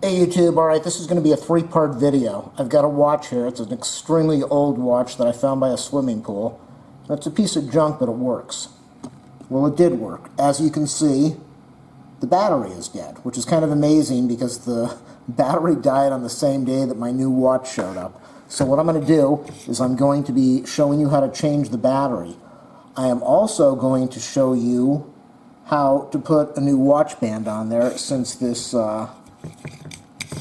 Hey YouTube, alright, this is going to be a three-part video. I've got a watch here. It's an extremely old watch that I found by a swimming pool. It's a piece of junk, but it works. Well, it did work. As you can see, the battery is dead, which is kind of amazing because the battery died on the same day that my new watch showed up. So what I'm going to do is I'm going to be showing you how to change the battery. I am also going to show you how to put a new watch band on there, since this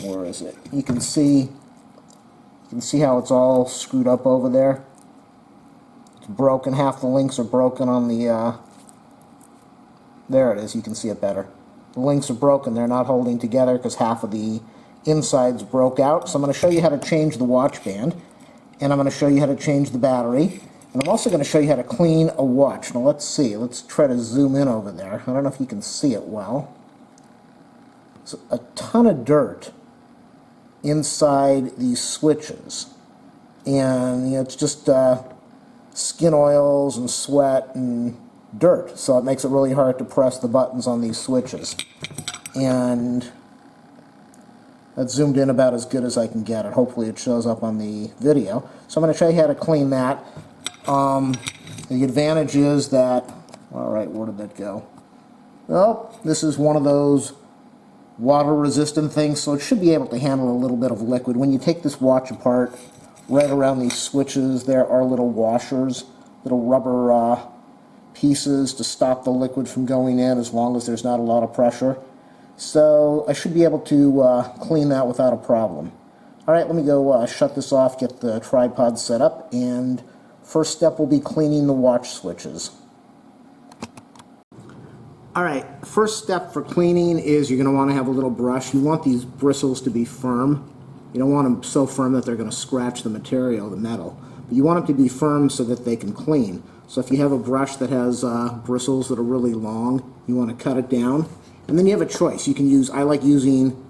where is it? You can see how it's all screwed up over there. It's broken. Half the links are broken on the there it is. You can see it better. The links are broken. They're not holding together because half of the insides broke out. So I'm going to show you how to change the watch band, and I'm going to show you how to change the battery, and I'm also going to show you how to clean a watch. Now let's see. Let's try to zoom in over there. I don't know if you can see it well. There's a ton of dirt inside these switches, and you know, it's just skin oils and sweat and dirt, so it makes it really hard to press the buttons on these switches. And that's zoomed in about as good as I can get it. Hopefully it shows up on the video. So I'm going to show you how to clean that. The advantage is that, alright, where did that go? Oh, this is one of those water resistant things, so it should be able to handle a little bit of liquid. When you take this watch apart, right around these switches there are little washers, little rubber pieces to stop the liquid from going in as long as there's not a lot of pressure. So I should be able to clean that without a problem. Alright, let me go shut this off, get the tripod set up, and first step will be cleaning the watch switches. Alright, first step for cleaning is you're going to want to have a little brush. You want these bristles to be firm. You don't want them so firm that they're going to scratch the material, the metal. But you want them to be firm so that they can clean. So if you have a brush that has bristles that are really long, you want to cut it down. And then you have a choice. You can use, I like using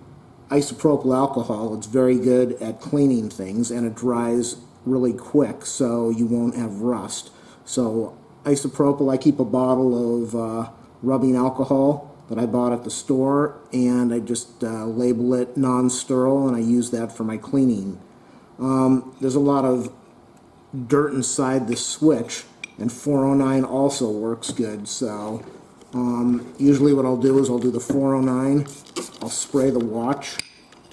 isopropyl alcohol. It's very good at cleaning things, and it dries really quick, so you won't have rust. So isopropyl, I keep a bottle of rubbing alcohol that I bought at the store, and I just label it non-sterile, and I use that for my cleaning. There's a lot of dirt inside the switch, and 409 also works good. So usually what I'll do is I'll do the 409, I'll spray the watch,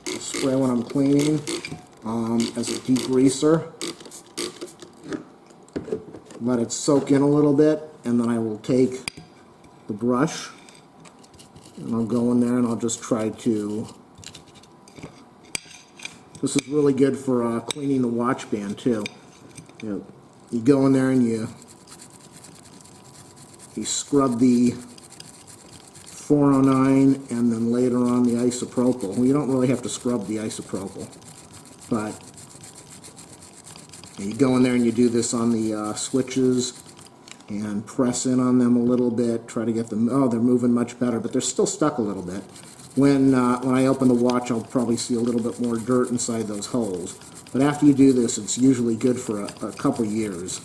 I'll spray when I'm cleaning as a degreaser, let it soak in a little bit, and then I will take the brush and I'll go in there and I'll just try to, this is really good for cleaning the watch band too. You go in there and you scrub the 409 and then later on the isopropyl. Well, you don't really have to scrub the isopropyl, but you go in there and you do this on the switches and press in on them a little bit, try to get them, oh, they're moving much better, but they're still stuck a little bit. When I open the watch, I'll probably see a little bit more dirt inside those holes. But after you do this, it's usually good for a couple years.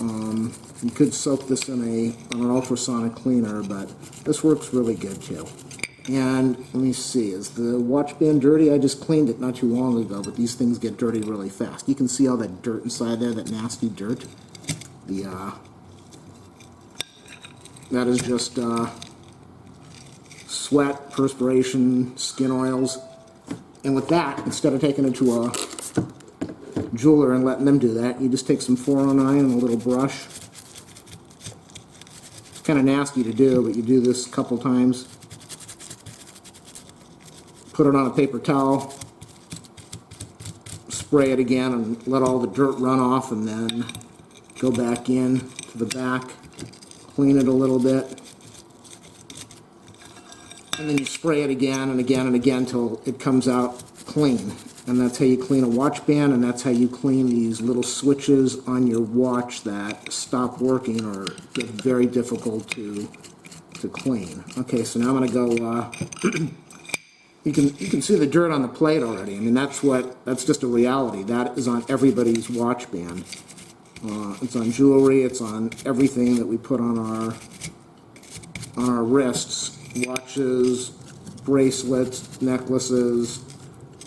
You could soak this in an ultrasonic cleaner, but this works really good too. And let me see, is the watch band dirty? I just cleaned it not too long ago, but these things get dirty really fast. You can see all that dirt inside there, that nasty dirt. That is just sweat, perspiration, skin oils. And with that, instead of taking it to a jeweler and letting them do that, you just take some 409 and a little brush. It's kind of nasty to do, but you do this a couple times. Put it on a paper towel, spray it again, and let all the dirt run off, and then go back in to the back, clean it a little bit, and then you spray it again and again and again until it comes out clean. And that's how you clean a watch band, and that's how you clean these little switches on your watch that stop working or get very difficult to clean. Okay, so now I'm going to go, you can see the dirt on the plate already. I mean, that's just a reality. That is on everybody's watch band. It's on jewelry, it's on everything that we put on our wrists, watches, bracelets, necklaces.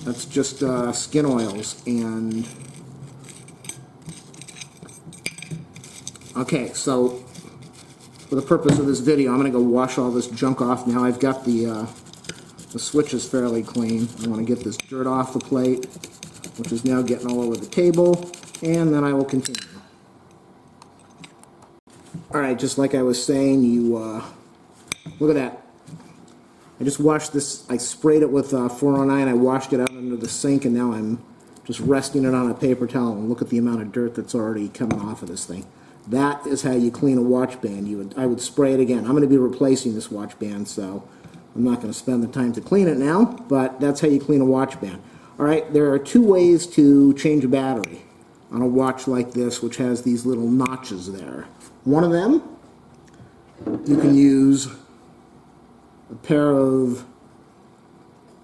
That's just skin oils. And okay, so for the purpose of this video, I'm going to go wash all this junk off now. I've got the switches fairly clean. I want to get this dirt off the plate, which is now getting all over the table, and then I will continue. Alright, just like I was saying, you look at that. I just washed this, I sprayed it with 409, I washed it out into the sink, and now I'm just resting it on a paper towel, and look at the amount of dirt that's already coming off of this thing. That is how you clean a watch band. I would spray it again. I'm going to be replacing this watch band, so I'm not going to spend the time to clean it now, but that's how you clean a watch band. Alright, there are two ways to change a battery on a watch like this, which has these little notches there. One of them, you can use a pair of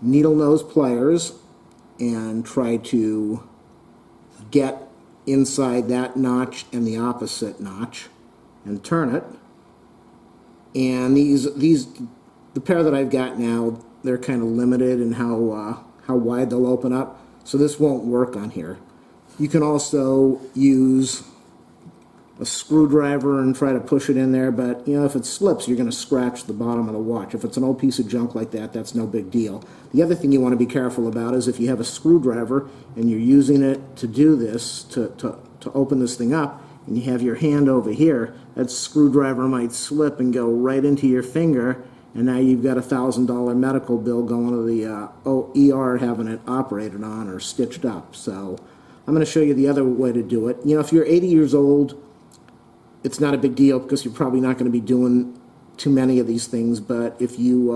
needle nose pliers and try to get inside that notch and the opposite notch and turn it. And the pair that I've got now, they're kind of limited in how wide they'll open up, so this won't work on here. You can also use a screwdriver and try to push it in there, but you know, if it slips, you're going to scratch the bottom of the watch. If it's an old piece of junk like that, that's no big deal. The other thing you want to be careful about is if you have a screwdriver and you're using it to do this, to open this thing up, and you have your hand over here, that screwdriver might slip and go right into your finger, and now you've got a $1,000 medical bill going to the ER having it operated on or stitched up. So I'm going to show you the other way to do it. You know, if you're 80 years old, it's not a big deal because you're probably not going to be doing too many of these things. But if you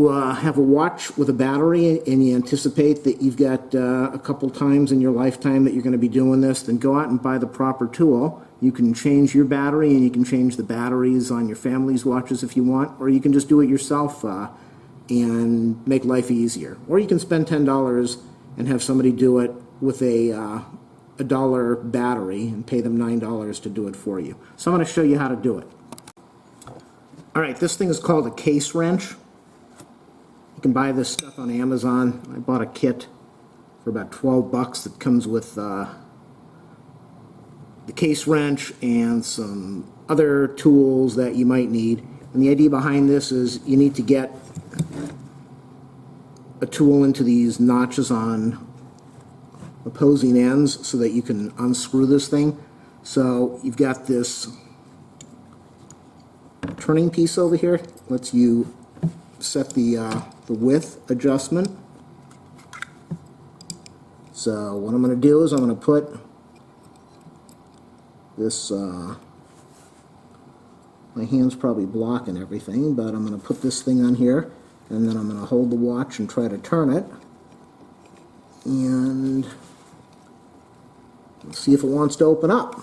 have a watch with a battery and you anticipate that you've got a couple times in your lifetime that you're going to be doing this, then go out and buy the proper tool. You can change your battery, and you can change the batteries on your family's watches if you want, or you can just do it yourself and make life easier. Or you can spend $10 and have somebody do it with a $1 battery and pay them $9 to do it for you. So I'm going to show you how to do it. Alright, this thing is called a case wrench. You can buy this stuff on Amazon. I bought a kit for about 12 bucks that comes with the case wrench and some other tools that you might need. And the idea behind this is you need to get a tool into these notches on opposing ends so that you can unscrew this thing. So you've got this turning piece over here. Lets you set the width adjustment. So what I'm going to do is I'm going to put this, my hand's probably blocking everything, but I'm going to put this thing on here, and then I'm going to hold the watch and try to turn it, and see if it wants to open up.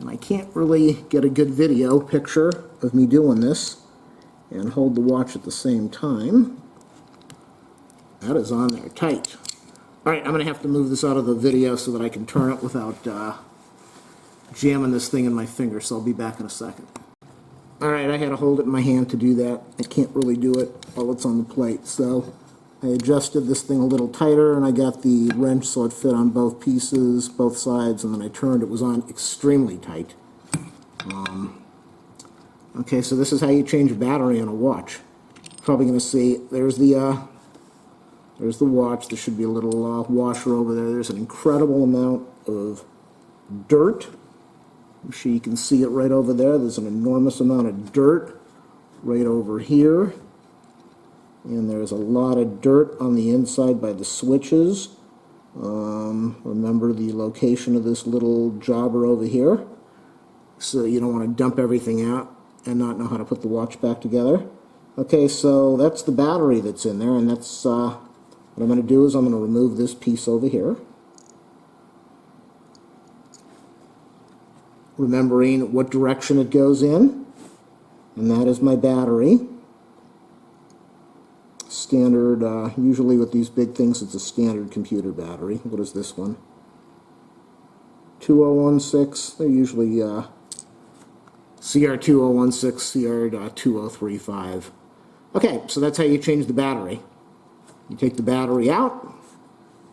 And I can't really get a good video picture of me doing this and hold the watch at the same time. That is on there tight. Alright, I'm going to have to move this out of the video so that I can turn it without jamming this thing in my finger, so I'll be back in a second. Alright, I had to hold it in my hand to do that. I can't really do it while it's on the plate, so I adjusted this thing a little tighter, and I got the wrench so it fit on both pieces, both sides, and then I turned. It was on extremely tight. Okay, so this is how you change a battery on a watch. Probably going to see, there's the watch. There should be a little washer over there. There's an incredible amount of dirt. I'm sure you can see it right over there. There's an enormous amount of dirt right over here. And there's a lot of dirt on the inside by the switches. Remember the location of this little jobber over here. So you don't want to dump everything out and not know how to put the watch back together. Okay, so that's the battery that's in there, and that's what I'm going to do is I'm going to remove this piece over here. Remembering what direction it goes in, and that is my battery. Standard, usually with these big things it's a standard computer battery. What is this one? 2016. They're usually CR2016, CR.2035. Okay, so that's how you change the battery. You take the battery out,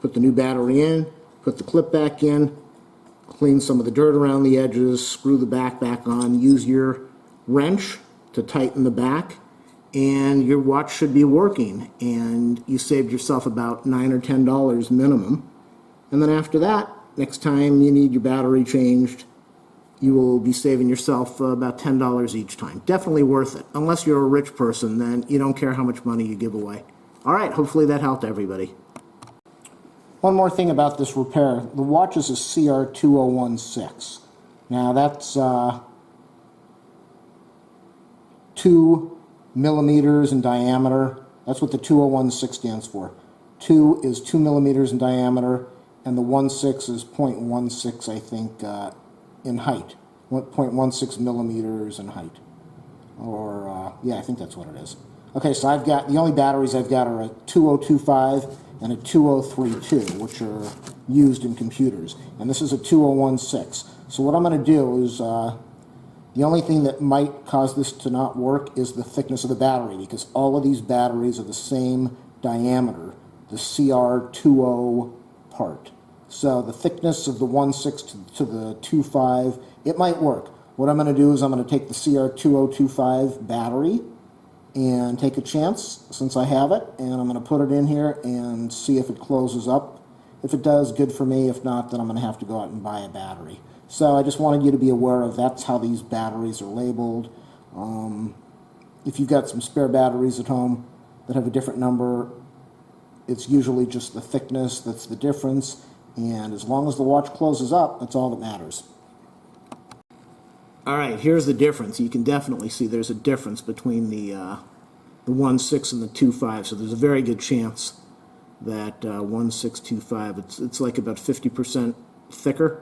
put the new battery in, put the clip back in, clean some of the dirt around the edges, screw the back on, use your wrench to tighten the back, and your watch should be working, and you saved yourself about $9 or $10 minimum. And then after that, next time you need your battery changed, you will be saving yourself about $10 each time. Definitely worth it. Unless you're a rich person, then you don't care how much money you give away. All right, hopefully that helped everybody. One more thing about this repair. The watch is a CR2016. Now that's 2 millimeters in diameter. That's what the 2016 stands for. 2 is 2 millimeters in diameter, and the 16 is 0.16, I think, in height. 0.16 millimeters in height. Or, yeah, I think that's what it is. Okay, so I've got, the only batteries I've got are a 2025 and a 2032, which are used in computers. And this is a 2016. So what I'm going to do is, the only thing that might cause this to not work is the thickness of the battery, because all of these batteries are the same diameter, the CR20 part. So the thickness of the 16 to the 25, it might work. What I'm going to do is I'm going to take the CR2025 battery and take a chance, since I have it, and I'm going to put it in here and see if it closes up. If it does, good for me. If not, then I'm going to have to go out and buy a battery. So I just wanted you to be aware of that's how these batteries are labeled. If you've got some spare batteries at home that have a different number, it's usually just the thickness that's the difference. And as long as the watch closes up, that's all that matters. All right, here's the difference. You can definitely see there's a difference between the 16 and the 25. So there's a very good chance that 1625, it's like about 50% thicker.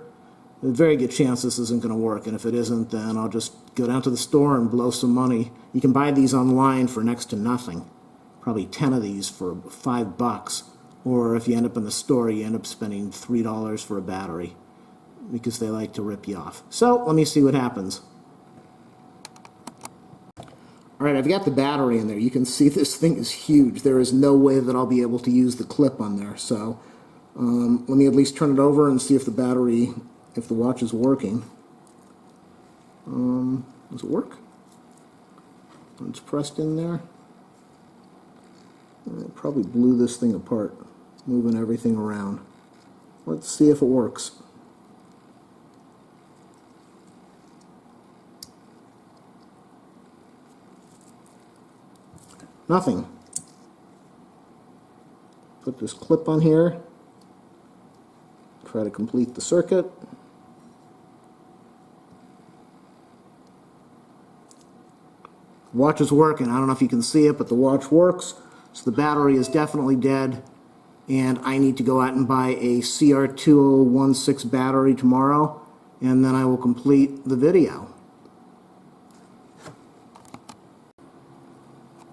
There's a very good chance this isn't going to work. And if it isn't, then I'll just go down to the store and blow some money. You can buy these online for next to nothing. Probably 10 of these for $5. Or if you end up in the store, you end up spending $3 for a battery, because they like to rip you off. So let me see what happens. All right, I've got the battery in there. You can see this thing is huge. There is no way that I'll be able to use the clip on there. So let me at least turn it over and see if the battery, if the watch is working. Does it work? It's pressed in there. It probably blew this thing apart, moving everything around. Let's see if it works. Nothing. Put this clip on here. Try to complete the circuit. Watch is working. I don't know if you can see it, but the watch works. So the battery is definitely dead, and I need to go out and buy a CR2016 battery tomorrow, and then I will complete the video.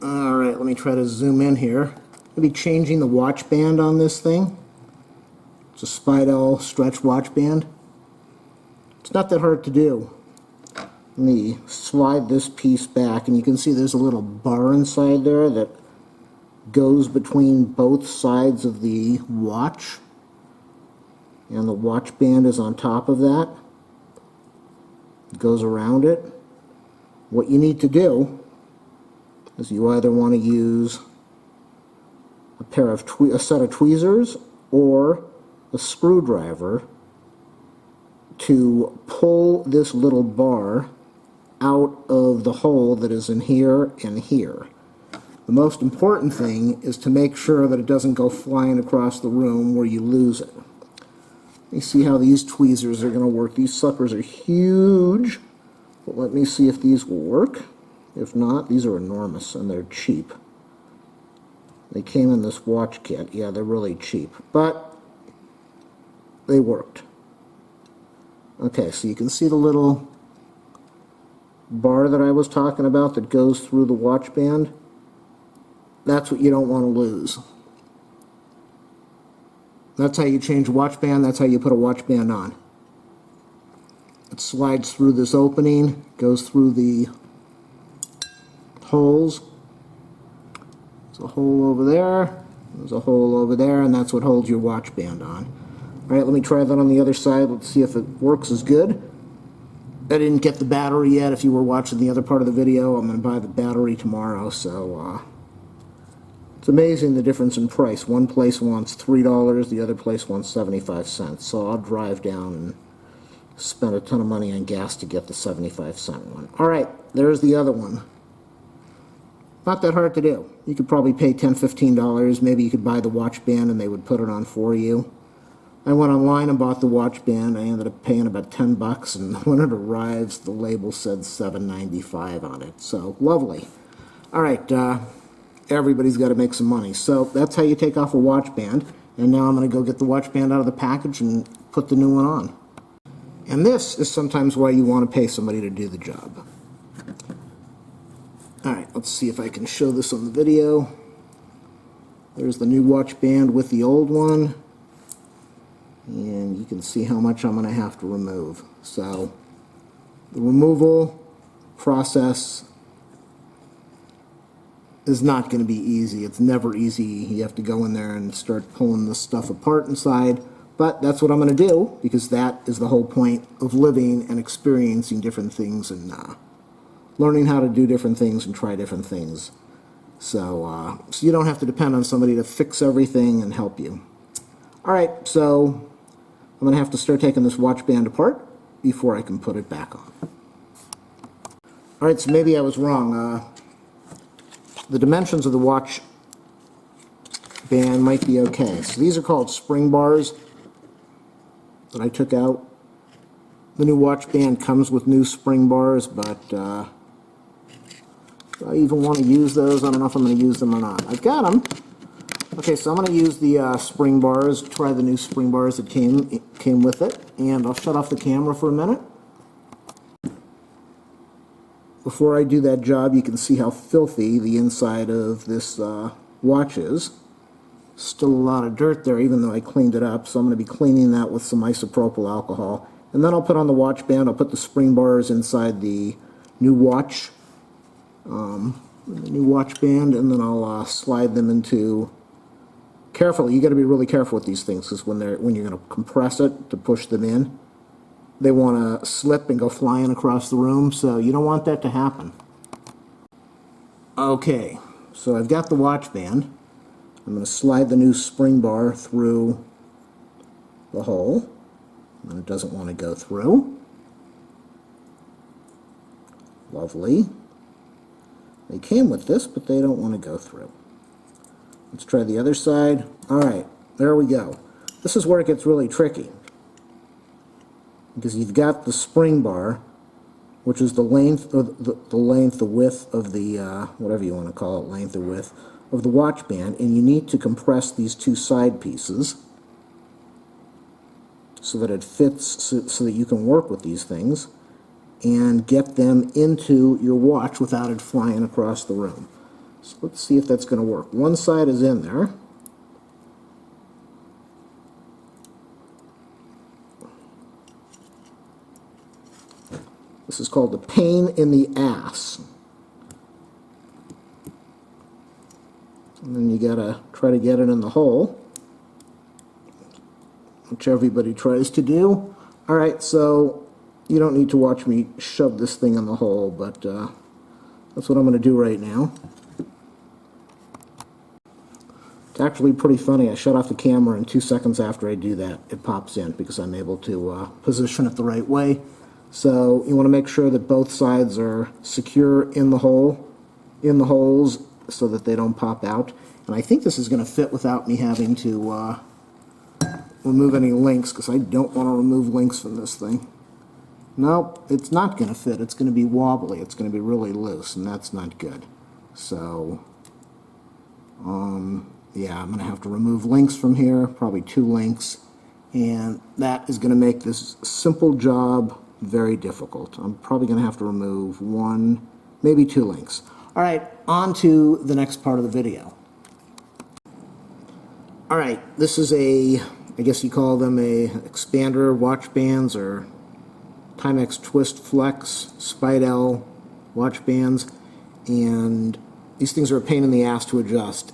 Alright, let me try to zoom in here. I'll be changing the watch band on this thing. It's a Spidell stretch watch band. It's not that hard to do. Let me slide this piece back, and you can see there's a little bar inside there that goes between both sides of the watch, and the watch band is on top of that. It goes around it. What you need to do is you either want to use a set of tweezers or a screwdriver to pull this little bar out of the hole that is in here and here. The most important thing is to make sure that it doesn't go flying across the room where you lose it. Let me see how these tweezers are going to work. These suckers are huge, but let me see if these will work. If not, these are enormous and they're cheap. They came in this watch kit. Yeah, they're really cheap, but they worked. Okay, so you can see the little bar that I was talking about that goes through the watch band. That's what you don't want to lose. That's how you change a watch band. That's how you put a watch band on. It slides through this opening, goes through the holes. There's a hole over there, there's a hole over there, and that's what holds your watch band on. Alright, let me try that on the other side. Let's see if it works as good. I didn't get the battery yet. If you were watching the other part of the video, I'm going to buy the battery tomorrow, so it's amazing the difference in price. One place wants $3, the other place wants 75 cents. So I'll drive down and spend a ton of money on gas to get the 75-cent one. Alright, there's the other one. Not that hard to do. You could probably pay $10, $15. Maybe you could buy the watch band and they would put it on for you. I went online and bought the watch band. I ended up paying about $10, and when it arrives, the label said $7.95 on it. So, lovely. Alright, everybody's got to make some money. So, that's how you take off a watch band. And now I'm going to go get the watch band out of the package and put the new one on. And this is sometimes why you want to pay somebody to do the job. Alright, let's see if I can show this on the video. There's the new watch band with the old one. And you can see how much I'm going to have to remove. So, the removal process is not going to be easy. It's never easy. You have to go in there and start pulling this stuff apart inside. But that's what I'm going to do, because that is the whole point of living and experiencing different things and learning how to do different things and try different things. So you don't have to depend on somebody to fix everything and help you. Alright, so I'm going to have to start taking this watch band apart before I can put it back on. Alright, so maybe I was wrong. The dimensions of the watch band might be okay. So these are called spring bars that I took out. The new watch band comes with new spring bars, but do I even want to use those? I don't know if I'm going to use them or not. I've got them. Okay, so I'm going to use the spring bars, try the new spring bars that came with it, and I'll shut off the camera for a minute. Before I do that job, you can see how filthy the inside of this watch is. Still a lot of dirt there, even though I cleaned it up, so I'm going to be cleaning that with some isopropyl alcohol. And then I'll put on the watch band. I'll put the spring bars inside the new watch, band, and then I'll slide them into. Carefully, you got to be really careful with these things, because when you're going to compress it to push them in, they want to slip and go flying across the room, so you don't want that to happen. Okay, so I've got the watch band. I'm going to slide the new spring bar through the hole, and it doesn't want to go through. Lovely. They came with this, but they don't want to go through. Let's try the other side. Alright, there we go. This is where it gets really tricky, because you've got the spring bar, which is the length, or the width of the, whatever you want to call it, length or width of the watch band, and you need to compress these two side pieces so that it fits, so that you can work with these things and get them into your watch without it flying across the room. So let's see if that's going to work. One side is in there. This is called the pain in the ass. And then you gotta try to get it in the hole, which everybody tries to do. Alright, so you don't need to watch me shove this thing in the hole, but that's what I'm going to do right now. It's actually pretty funny. I shut off the camera, and 2 seconds after I do that, it pops in, because I'm able to position it the right way. So you want to make sure that both sides are secure in the hole, in the holes, so that they don't pop out. And I think this is going to fit without me having to remove any links, because I don't want to remove links from this thing. Nope, it's not going to fit. It's going to be wobbly. It's going to be really loose, and that's not good. So, yeah, I'm going to have to remove links from here, probably 2 links, and that is going to make this simple job very difficult. I'm probably going to have to remove 1, maybe 2 links. Alright, on to the next part of the video. Alright, this is I guess you call them a expander watch bands or Timex Twist Flex, Spidel watch bands, and these things are a pain in the ass to adjust.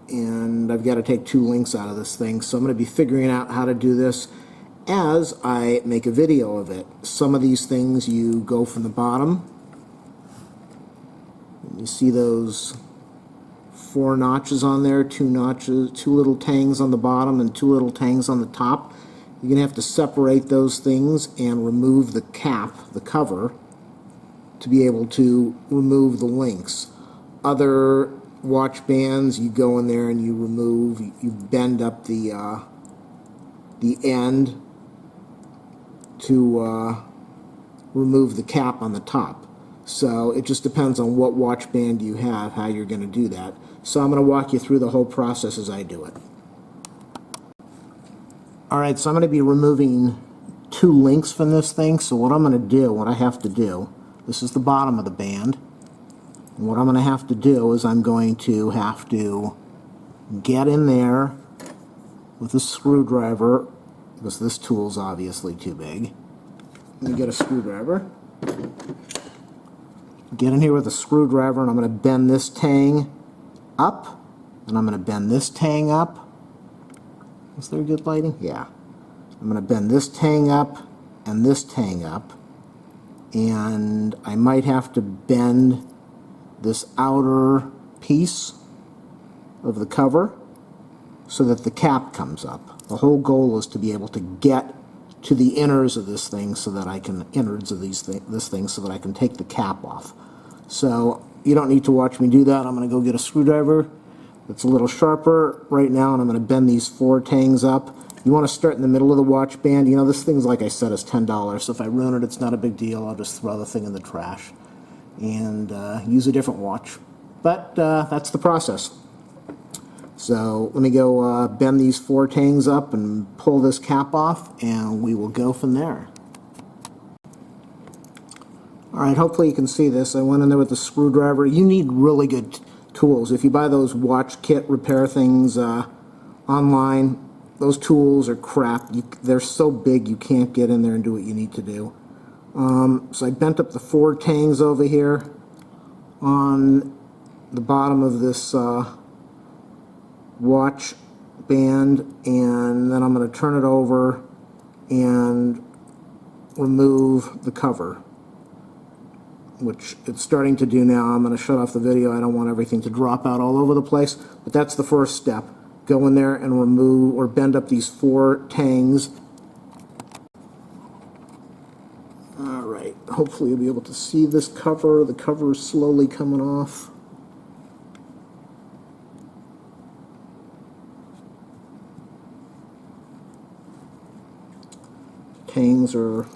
And I've got to take 2 links out of this thing, so I'm going to be figuring out how to do this as I make a video of it. Some of these things you go from the bottom. You see those 4 notches on there, 2 notches, 2 little tangs on the bottom and 2 little tangs on the top. You're going to have to separate those things and remove the cap, the cover, to be able to remove the links. Other watch bands, you go in there and you remove, you bend up the end to remove the cap on the top. So it just depends on what watch band you have, how you're going to do that. So I'm going to walk you through the whole process as I do it. Alright, so I'm going to be removing 2 links from this thing. So what I'm going to do, what I have to do, this is the bottom of the band. And what I'm going to have to do is I'm going to have to get in there with a screwdriver, because this tool's obviously too big. Let me get a screwdriver. Get in here with a screwdriver, and I'm going to bend this tang up, and I'm going to bend this tang up. Is there good lighting? Yeah. I'm going to bend this tang up and this tang up, and I might have to bend this outer piece of the cover so that the cap comes up. The whole goal is to be able to get to the innards of this thing so that I can this thing so that I can take the cap off. So you don't need to watch me do that. I'm going to go get a screwdriver that's a little sharper right now, and I'm going to bend these 4 tangs up. You want to start in the middle of the watch band. You know, this thing's, like I said, is $10, so if I ruin it, it's not a big deal. I'll just throw the thing in the trash and use a different watch. But that's the process. So let me go bend these 4 tangs up and pull this cap off, and we will go from there. Alright, hopefully you can see this. I went in there with the screwdriver. You need really good tools. If you buy those watch kit repair things online, those tools are crap. They're so big you can't get in there and do what you need to do. So I bent up the 4 tangs over here on the bottom of this watch band, and then I'm going to turn it over and remove the cover, which it's starting to do now. I'm going to shut off the video. I don't want everything to drop out all over the place, but that's the first step. Go in there and remove or bend up these 4 tangs. Alright, hopefully you'll be able to see this cover. The cover is slowly coming off. Tangs are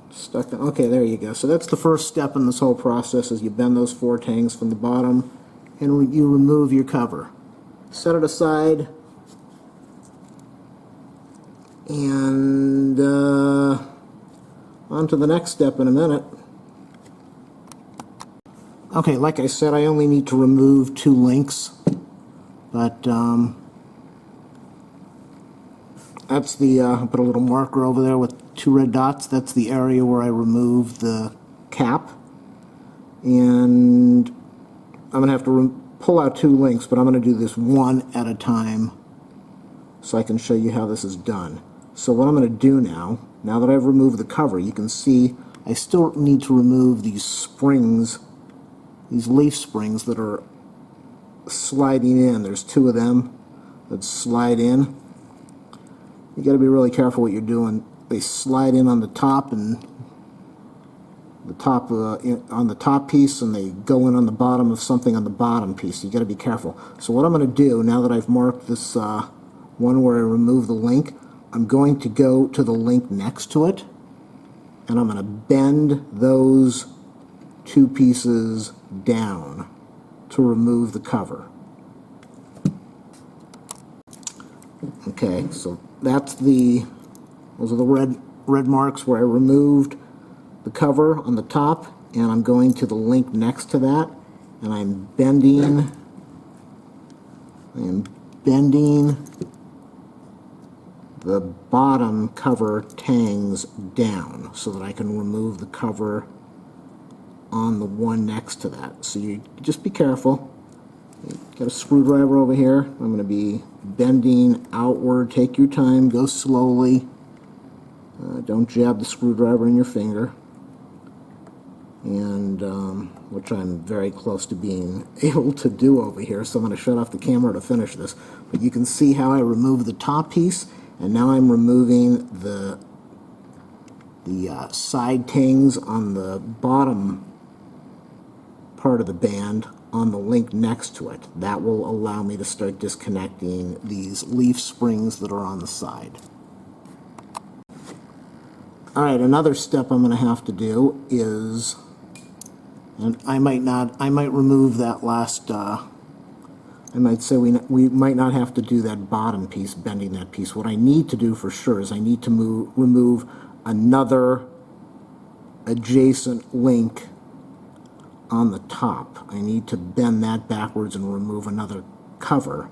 stuck in. Okay, there you go. So that's the first step in this whole process, is you bend those 4 tangs from the bottom and you remove your cover. Set it aside, and on to the next step in a minute. Okay, like I said, I only need to remove 2 links, but that's the, I put a little marker over there with 2 red dots. That's the area where I removed the cap. And I'm going to have to pull out 2 links, but I'm going to do this one at a time so I can show you how this is done. So what I'm going to do now that I've removed the cover, you can see I still need to remove these springs, these leaf springs that are sliding in. There's 2 of them that slide in. You got to be really careful what you're doing. They slide in on the top, and the top on the top piece, and they go in on the bottom of something on the bottom piece. You got to be careful. So what I'm going to do now that I've marked this one where I remove the link, I'm going to go to the link next to it, and I'm going to bend those 2 pieces down to remove the cover. Okay, so those are the red marks where I removed the cover on the top, and I'm going to the link next to that, and I'm bending the bottom cover tangs down so that I can remove the cover on the one next to that. So you just be careful. Got a screwdriver over here. I'm going to be bending outward. Take your time. Go slowly. Don't jab the screwdriver in your finger. And which I'm very close to being able to do over here. So I'm going to shut off the camera to finish this. But you can see how I remove the top piece, and now I'm removing the side tangs on the bottom part of the band on the link next to it. That will allow me to start disconnecting these leaf springs that are on the side. Alright, another step I'm going to have to do is, and I might remove that last, I might say we might not have to do that bottom piece, bending that piece. What I need to do for sure is I need to remove another adjacent link on the top. I need to bend that backwards and remove another cover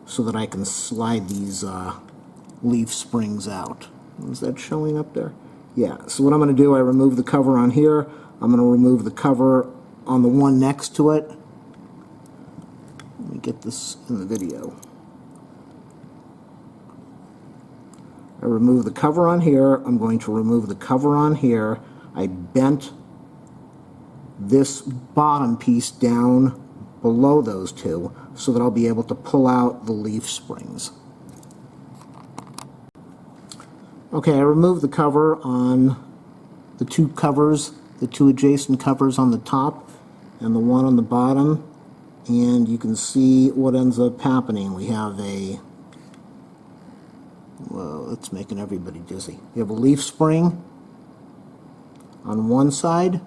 so that I can slide these leaf springs out. Is that showing up there? Yeah, so what I'm going to do, I remove the cover on here. I'm going to remove the cover on the one next to it. Let me get this in the video. I remove the cover on here. I'm going to remove the cover on here. I bent this bottom piece down below those two so that I'll be able to pull out the leaf springs. Okay, I removed the cover on the two covers, the two adjacent covers on the top and the one on the bottom, and you can see what ends up happening. We have a, whoa, it's making everybody dizzy. You have a leaf spring on one side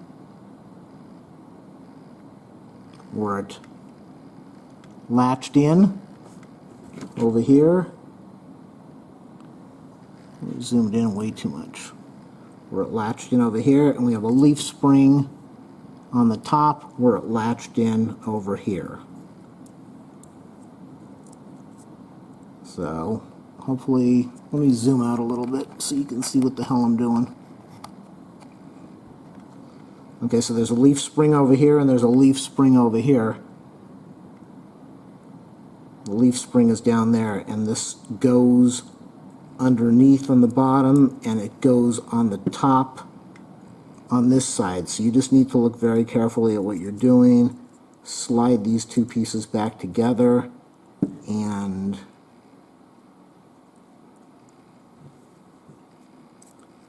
where it latched in over here. We zoomed in way too much. Where it latched in over here, and we have a leaf spring on the top where it latched in over here. So hopefully, let me zoom out a little bit so you can see what the hell I'm doing. Okay, so there's a leaf spring over here and there's a leaf spring over here. The leaf spring is down there, and this goes underneath on the bottom and it goes on the top on this side. So you just need to look very carefully at what you're doing. Slide these two pieces back together and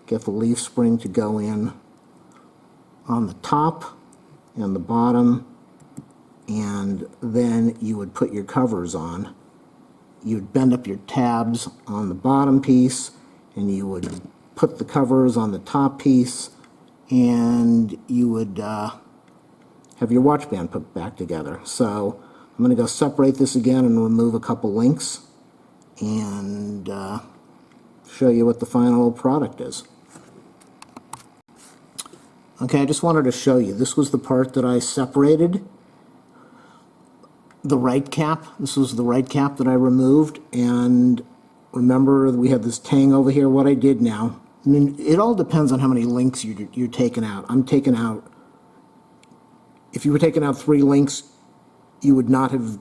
get the leaf spring to go in on the top and the bottom, and then you would put your covers on. You would bend up your tabs on the bottom piece, and you would put the covers on the top piece, and you would have your watch band put back together. So I'm going to go separate this again and remove a couple links and show you what the final product is. Okay, I just wanted to show you. This was the part that I separated. The right cap. This was the right cap that I removed, and remember we had this tang over here. What I did now, I mean, it all depends on how many links you're taking out. I'm taking out, if you were taking out 3 links, you would not have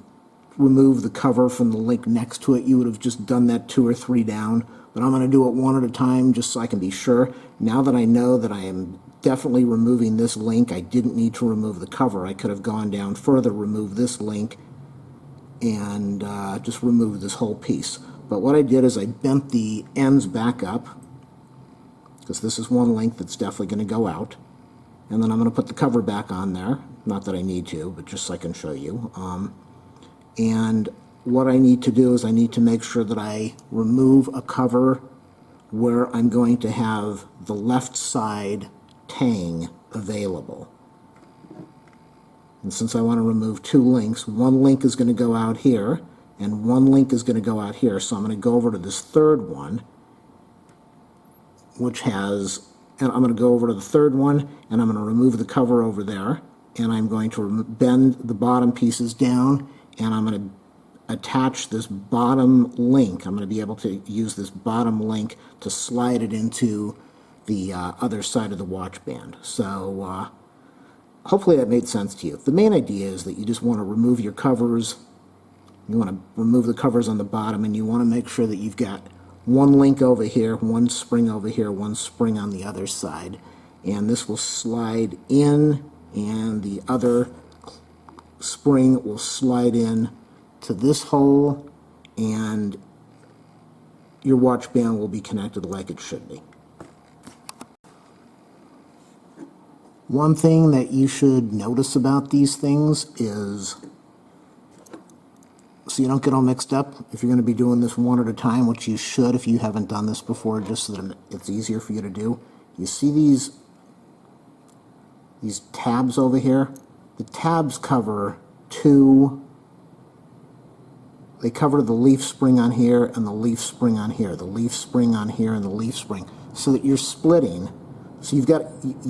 removed the cover from the link next to it. You would have just done that 2 or 3 down, but I'm going to do it one at a time just so I can be sure. Now that I know that I am definitely removing this link, I didn't need to remove the cover. I could have gone down further, removed this link, and just remove this whole piece. But what I did is I bent the ends back up, because this is one link that's definitely going to go out, and then I'm going to put the cover back on there. Not that I need to, but just so I can show you. And what I need to do is I need to make sure that I remove a cover where I'm going to have the left side tang available. And since I want to remove 2 links, one link is going to go out here, and one link is going to go out here. So I'm going to go over to this third one, which has, and I'm going to go over to the third one, and I'm going to remove the cover over there, and I'm going to bend the bottom pieces down, and I'm going to attach this bottom link. I'm going to be able to use this bottom link to slide it into the other side of the watch band. So hopefully that made sense to you. The main idea is that you just want to remove your covers. You want to remove the covers on the bottom, and you want to make sure that you've got one link over here, one spring over here, one spring on the other side. And this will slide in, and the other spring will slide in to this hole, and your watch band will be connected like it should be. One thing that you should notice about these things is, so you don't get all mixed up, if you're going to be doing this one at a time, which you should if you haven't done this before, just so that it's easier for you to do. You see these tabs over here? The tabs cover they cover the leaf spring on here and the leaf spring on here, the leaf spring on here and the leaf spring, so that you're splitting. So you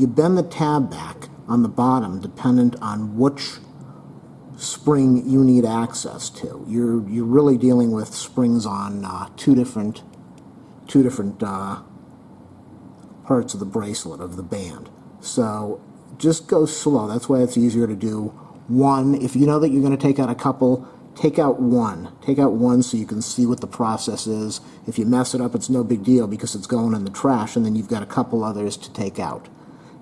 bend the tab back on the bottom dependent on which spring you need access to. You're really dealing with springs on two different parts of the bracelet, of the band. So just go slow. That's why it's easier to do one. If you know that you're going to take out a couple, take out one. Take out one so you can see what the process is. If you mess it up, it's no big deal because it's going in the trash, and then you've got a couple others to take out.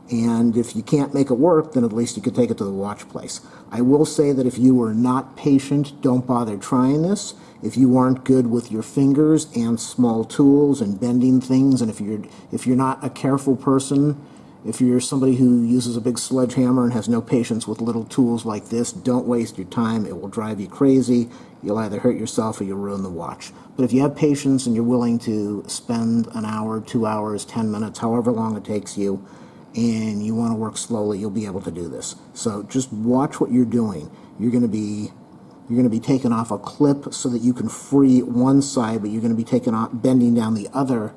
And if you can't make it work, then at least you could take it to the watch place. I will say that if you are not patient, don't bother trying this. If you aren't good with your fingers and small tools and bending things, and if you're not a careful person, if you're somebody who uses a big sledgehammer and has no patience with little tools like this, don't waste your time. It will drive you crazy. You'll either hurt yourself or you'll ruin the watch. But if you have patience and you're willing to spend an hour, 2 hours, 10 minutes, however long it takes you, and you want to work slowly, you'll be able to do this. So just watch what you're doing. You're going to be taking off a clip so that you can free one side, but you're going to be bending down the other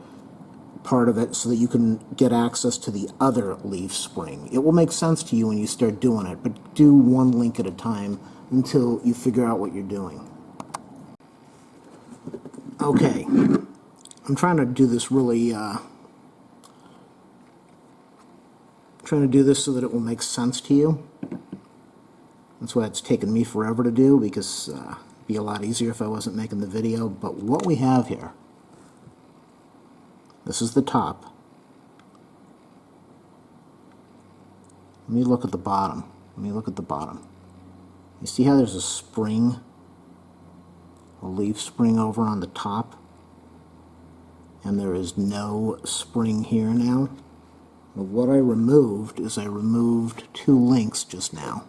part of it so that you can get access to the other leaf spring. It will make sense to you when you start doing it, but do one link at a time until you figure out what you're doing. Okay, I'm trying to do this really, trying to do this so that it will make sense to you. That's why it's taken me forever to do, because it'd be a lot easier if I wasn't making the video. But what we have here, this is the top. Let me look at the bottom. Let me look at the bottom. You see how there's a spring, a leaf spring over on the top, and there is no spring here now? But what I removed is I removed 2 links just now.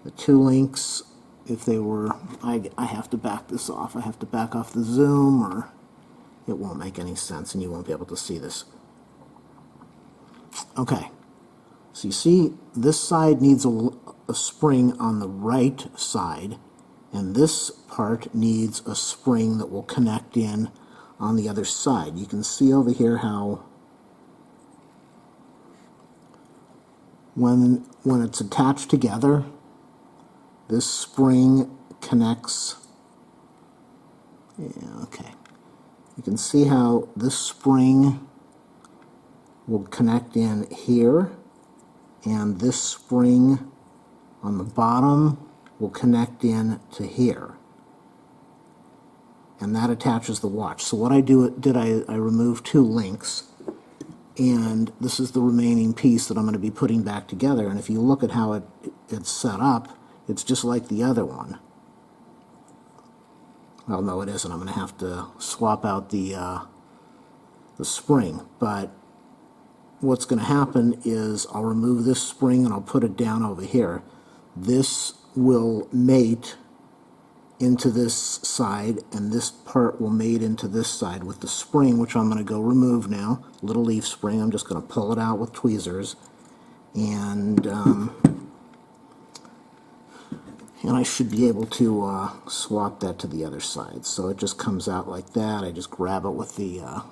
The 2 links, if they were, I have to back this off. I have to back off the zoom, or it won't make any sense and you won't be able to see this. Okay, so you see this side needs a spring on the right side, and this part needs a spring that will connect in on the other side. You can see over here how when it's attached together, this spring connects. Yeah, okay. You can see how this spring will connect in here, and this spring on the bottom will connect in to here, and that attaches the watch. So what I removed 2 links, and this is the remaining piece that I'm going to be putting back together. And if you look at how it's set up, it's just like the other one. Well, no, it isn't. I'm going to have to swap out the spring. But what's going to happen is I'll remove this spring and I'll put it down over here. This will mate into this side, and this part will mate into this side with the spring, which I'm going to go remove now. Little leaf spring. I'm just going to pull it out with tweezers, and I should be able to swap that to the other side. So it just comes out like that. I just grab it with the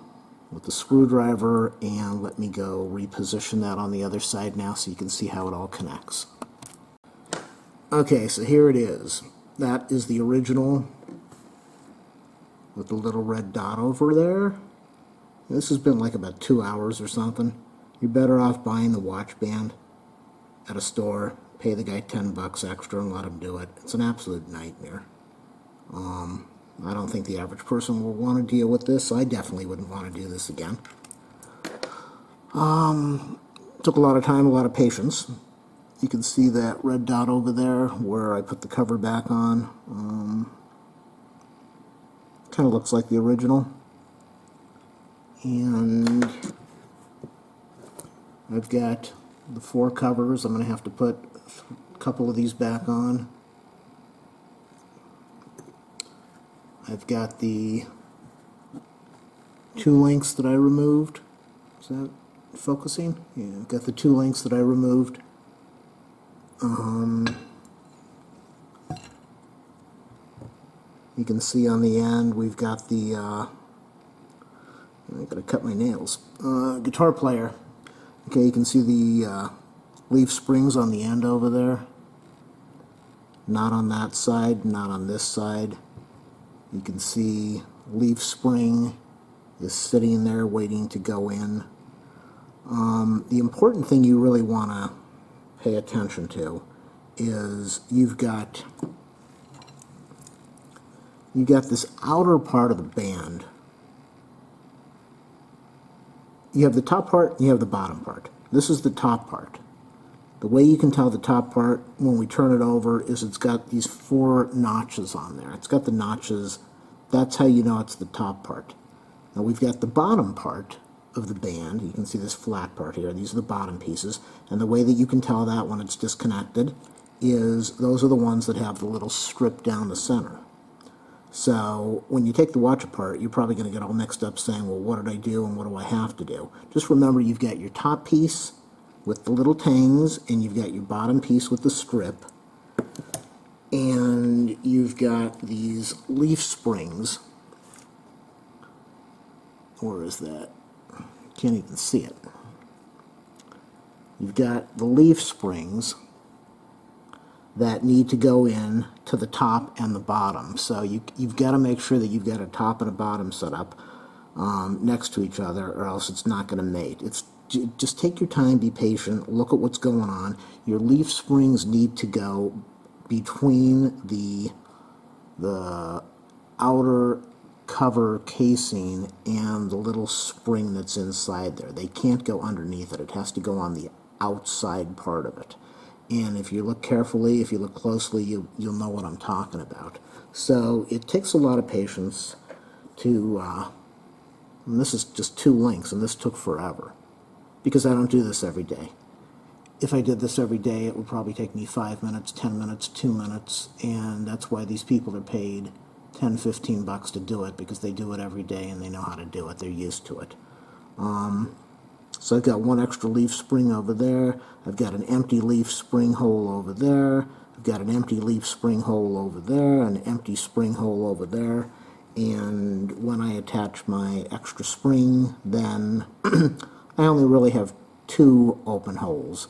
screwdriver, and let me go reposition that on the other side now so you can see how it all connects. Okay, so here it is. that is the original with the little red dot over there. This has been like about 2 hours or something. You're better off buying the Watchband at a store, pay the guy $10 extra and let him do it. It's an absolute nightmare. I don't think the average person will want to deal with this. I definitely wouldn't want to do this again. Took a lot of time, a lot of patience. You can see that red dot over there where I put the cover back on. Kind of looks like the original. And I've got the 4 covers. I'm going to have to put a couple of these back on. I've got the 2 links that I removed. Is that focusing? Yeah, I've got the 2 links that I removed. You can see on the end we've got the I gotta cut my nails. Guitar player. Okay, you can see the leaf springs on the end over there. Not on that side, not on this side. You can see leaf spring is sitting there waiting to go in. The important thing you really want to pay attention to is you've got this outer part of the band. You have the top part and you have the bottom part. This is the top part. The way you can tell the top part when we turn it over is it's got these 4 notches on there. It's got the notches. That's how you know it's the top part. Now we've got the bottom part of the band. You can see this flat part here. These are the bottom pieces. And the way that you can tell that when it's disconnected is those are the ones that have the little strip down the center. So when you take the watch apart, you're probably going to get all mixed up saying, well, what did I do and what do I have to do? Just remember you've got your top piece with the little tangs, and you've got your bottom piece with the strip, and you've got these leaf springs. Where is that? Can't even see it. You've got the leaf springs that need to go in to the top and the bottom. So you've got to make sure that you've got a top and a bottom set up next to each other, or else it's not going to mate. Just take your time, be patient, look at what's going on. Your leaf springs need to go between the outer cover casing and the little spring that's inside there. They can't go underneath it. It has to go on the outside part of it. And if you look carefully, if you look closely, you'll know what I'm talking about. So it takes a lot of patience to, and this is just 2 links, and this took forever, because I don't do this every day. If I did this every day, it would probably take me 5 minutes, 10 minutes, 2 minutes, and that's why these people are paid $10, $15 to do it, because they do it every day and they know how to do it. They're used to it. So I've got 1 extra leaf spring over there. I've got an empty leaf spring hole over there. I've got an empty leaf spring hole over there, an empty spring hole over there. And when I attach my extra spring, then I only really have 2 open holes.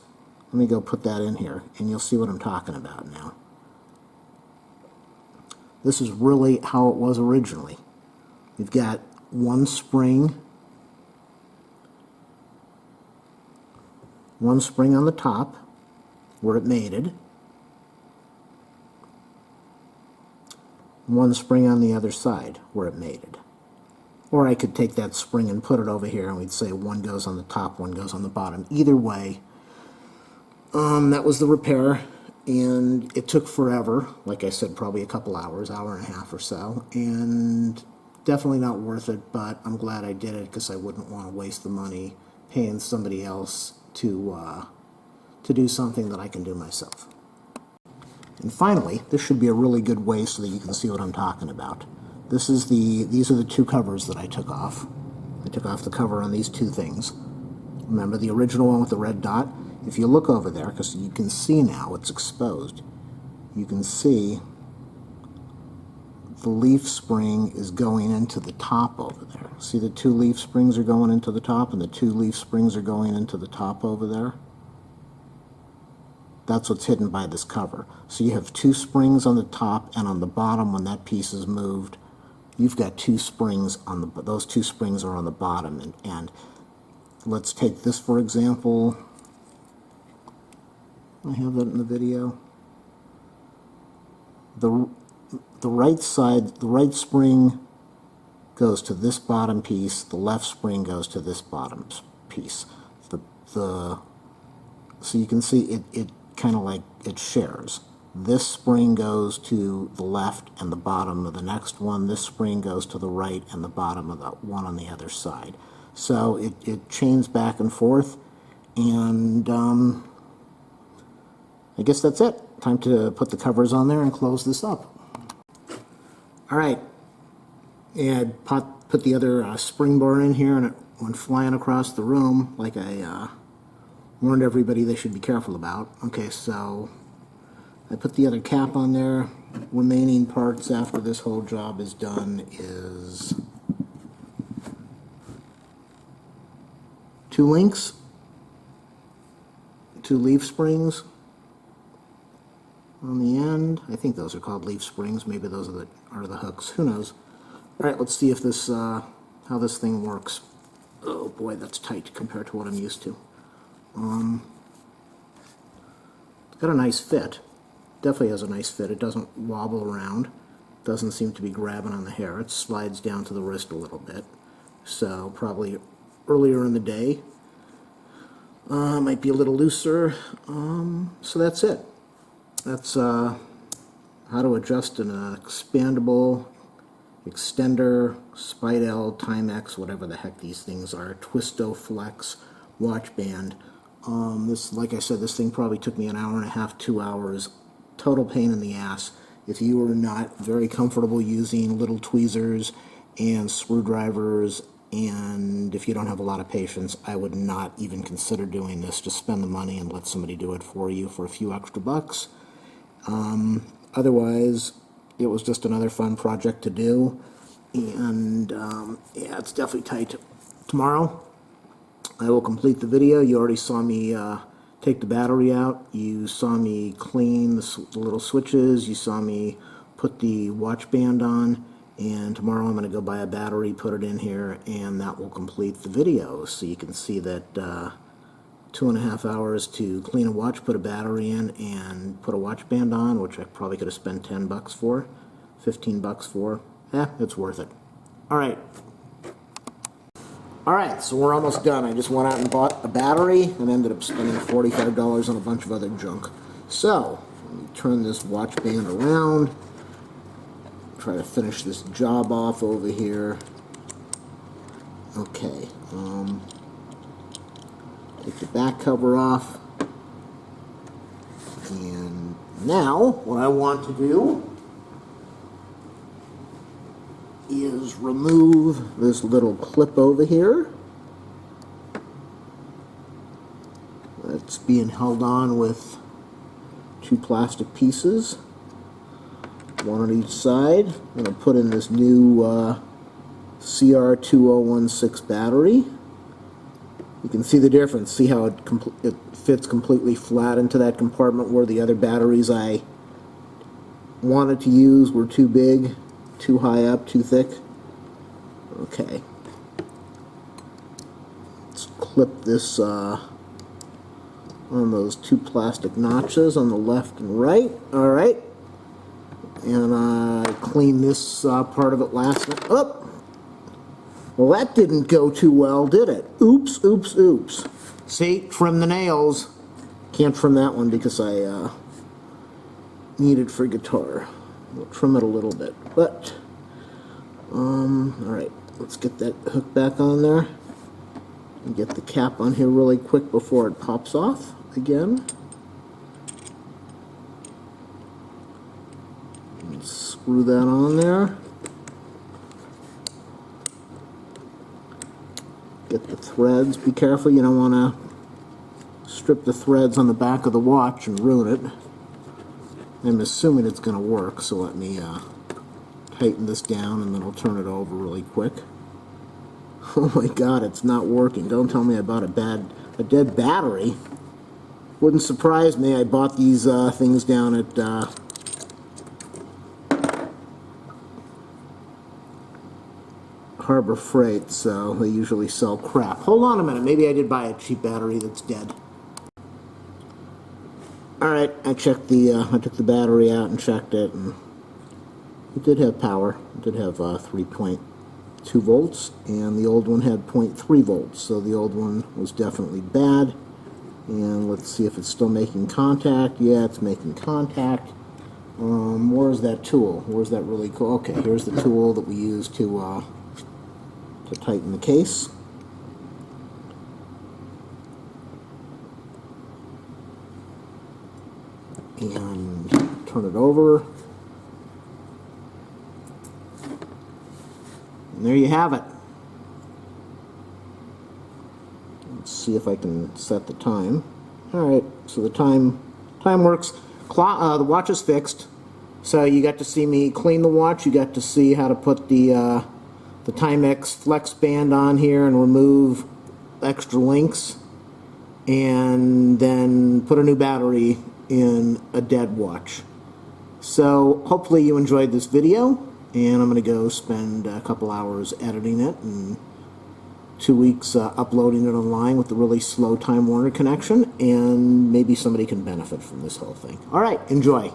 Let me go put that in here, and you'll see what I'm talking about now. This is really how it was originally. You've got 1 spring on the top where it mated, 1 spring on the other side where it mated. Or I could take that spring and put it over here, and we'd say 1 goes on the top, 1 goes on the bottom. Either way, that was the repair, and it took forever. Like I said, probably a couple hours, hour and a half or so, and definitely not worth it, but I'm glad I did it because I wouldn't want to waste the money paying somebody else to do something that I can do myself. And finally, this should be a really good way so that you can see what I'm talking about. These are the 2 covers that I took off. I took off the cover on these 2 things. Remember the original one with the red dot? If you look over there, because you can see now it's exposed, you can see the leaf spring is going into the top over there. See the 2 leaf springs are going into the top, and the 2 leaf springs are going into the top over there? That's what's hidden by this cover. So you have two springs on the top, and on the bottom, when that piece is moved, you've got two springs on the, those two springs are on the bottom. And let's take this for example. I have that in the video. The right side, the right spring goes to this bottom piece, the left spring goes to this bottom piece. So you can see it kind of like it shares. This spring goes to the left and the bottom of the next one. This spring goes to the right and the bottom of the one on the other side. So it chains back and forth, and I guess that's it. Time to put the covers on there and close this up. All right, and put the other spring bar in here, and it went flying across the room like I warned everybody they should be careful about. Okay, so I put the other cap on there. Remaining parts after this whole job is done is 2 links, 2 leaf springs on the end. I think those are called leaf springs. Maybe those are the hooks. Who knows? All right, let's see if this how this thing works. Oh boy, that's tight compared to what I'm used to. It's got a nice fit. Definitely has a nice fit. It doesn't wobble around. Doesn't seem to be grabbing on the hair. It slides down to the wrist a little bit. So probably earlier in the day. Might be a little looser. So that's it. That's how to adjust an expandable extender, Spidel, Timex, whatever the heck these things are, Twisto Flex watch band. This, like I said, this thing probably took me an hour and a half, 2 hours. Total pain in the ass. If you are not very comfortable using little tweezers and screwdrivers, and if you don't have a lot of patience, I would not even consider doing this. Just spend the money and let somebody do it for you for a few extra bucks. Otherwise, it was just another fun project to do, and yeah, it's definitely tight. Tomorrow, I will complete the video. You already saw me take the battery out. You saw me clean the little switches. You saw me put the watch band on, and tomorrow I'm going to go buy a battery, put it in here, and that will complete the video. So you can see that 2.5 hours to clean a watch, put a battery in, and put a watch band on, which I probably could have spent 10 bucks for, 15 bucks for. It's worth it. All right, so we're almost done. I just went out and bought a battery and ended up spending $45 on a bunch of other junk. So, let me turn this watch band around, try to finish this job off over here. Okay, take the back cover off. And now, what I want to do is remove this little clip over here. That's being held on with 2 plastic pieces, 1 on each side. I'm going to put in this new CR2016 battery. You can see the difference. See how it fits completely flat into that compartment where the other batteries I wanted to use were too big, too high up, too thick. Okay. Let's clip this on those 2 plastic notches on the left and right. All right. And I cleaned this part of it last night. Oh! Well, that didn't go too well, did it? Oops, oops, oops. See, trim the nails. Can't trim that one because I need it for guitar. We'll trim it a little bit, but alright, let's get that hook back on there and get the cap on here really quick before it pops off again. And screw that on there. Get the threads. Be careful, you don't want to strip the threads on the back of the watch and ruin it. I'm assuming it's going to work, so let me tighten this down and then I'll turn it over really quick. Oh my god, it's not working. Don't tell me I bought a dead battery. Wouldn't surprise me. I bought these things down at Harbor Freight, so they usually sell crap. Hold on a minute. Maybe I did buy a cheap battery that's dead. Alright, I checked I took the battery out and checked it, and it did have power. It did have 3.2 volts, and the old one had 0.3 volts, so the old one was definitely bad. And let's see if it's still making contact. Yeah, it's making contact. Where's that tool? Where's that really cool? Okay, here's the tool that we use to tighten the case. And turn it over. And there you have it. Let's see if I can set the time. Alright, so the time works. The watch is fixed. So you got to see me clean the watch. You got to see how to put the Timex flex band on here and remove extra links. And then put a new battery in a dead watch. So hopefully you enjoyed this video, and I'm going to go spend a couple hours editing it and 2 weeks uploading it online with the really slow Time Warner connection, and maybe somebody can benefit from this whole thing. Alright, enjoy.